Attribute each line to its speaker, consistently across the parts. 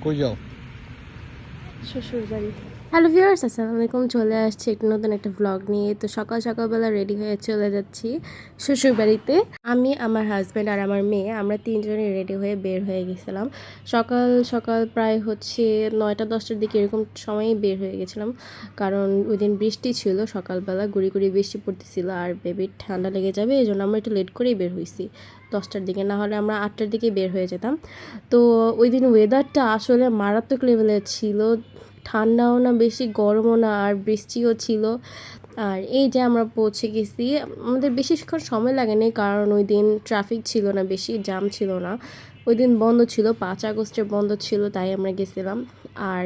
Speaker 1: কই যাও?
Speaker 2: শ্বশুর বাড়ি। হ্যালো ভিউয়ার্স, আসসালামু আলাইকুম। চলে আসছি একটু নতুন একটা ব্লগ নিয়ে। তো সকালবেলা রেডি হয়ে চলে যাচ্ছি শ্বশুর বাড়িতে। আমি, আমার হাজব্যান্ড আর আমার মেয়ে, আমরা তিনজনই রেডি হয়ে বের হয়ে গেছিলাম। সকাল সকাল প্রায় হচ্ছে 9টা-10টার দিকে এরকম সময়ই বের হয়ে গেছিলাম, কারণ ওই দিন বৃষ্টি ছিল। সকালবেলা গুড়ি গুড়ি বৃষ্টি পড়তেছিল আর বেবির ঠান্ডা লেগে যাবে, এই জন্য আমরা একটু লেট করেই বের হয়েছি 10টার দিকে, না হলে আমরা 8টার দিকে বের হয়ে যেতাম। তো ওই দিন ওয়েদারটা আসলে মারাত্মক লেভেলের ছিল, ঠান্ডাও না বেশি, গরমও না, আর বৃষ্টিও ছিল। আর এই যে আমরা পৌঁছে গেছি, আমাদের বেশিক্ষণ সময় লাগেনি, কারণ ওই দিন ট্রাফিক ছিল না, বেশি জ্যাম ছিল না। ওই দিন বন্ধ ছিল, 5 আগস্টের বন্ধ ছিল, তাই আমরা গেছিলাম। আর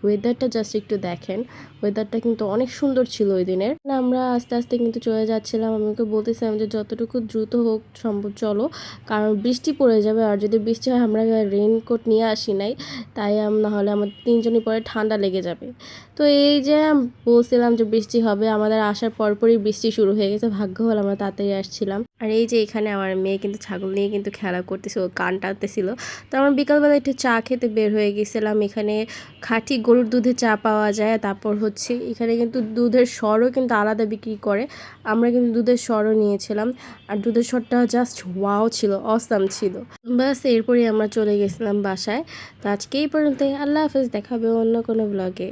Speaker 2: ওয়েদারটা জাস্ট একটু দেখেন, ওয়েদারটা কিন্তু অনেক সুন্দর ছিল ওই দিনের। আমরা আস্তে আস্তে কিন্তু চলে যাচ্ছিলাম। আমি ওকে বলতেছিলাম যে যতটুকু দ্রুত হোক সম্ভব চলো, কারণ বৃষ্টি পড়ে যাবে, আর যদি বৃষ্টি হয়, আমরা রেইনকোট নিয়ে আসি নাই, তাই না হলে আমাদের তিনজনই পরে ঠান্ডা লেগে যাবে। তো এই যে বলছিলাম যে বৃষ্টি হবে, আমাদের আসার পরপরই বৃষ্টি শুরু হয়ে গেছে। ভাগ্য ভালো আমরা তাড়াতাড়ি আসছিলাম। আর এই যে এখানে আমার মেয়ে কিন্তু ছাগল নিয়ে কিন্তু খেলা করতেছিল, কান টানতেছিল। তো আমরা বিকালবেলা একটু চা খেতে বের হয়ে গেছিলাম। এখানে খাঁটি গরুর দুধে চা পাওয়া যায়, তারপর হচ্ছে এখানে কিন্তু দুধের সরও কিন্তু আলাদা বিক্রি করে। আমরা কিন্তু দুধের সরও নিয়েছিলাম, আর দুধের সরটা জাস্ট ওয়াও ছিল, অসাম ছিল। বাস এরপরই আমরা চলে গেছিলাম বাসায়। তো আজকে এই পর্যন্তই। আল্লাহ হাফেজ, দেখা হবে অন্য কোনো ব্লগে।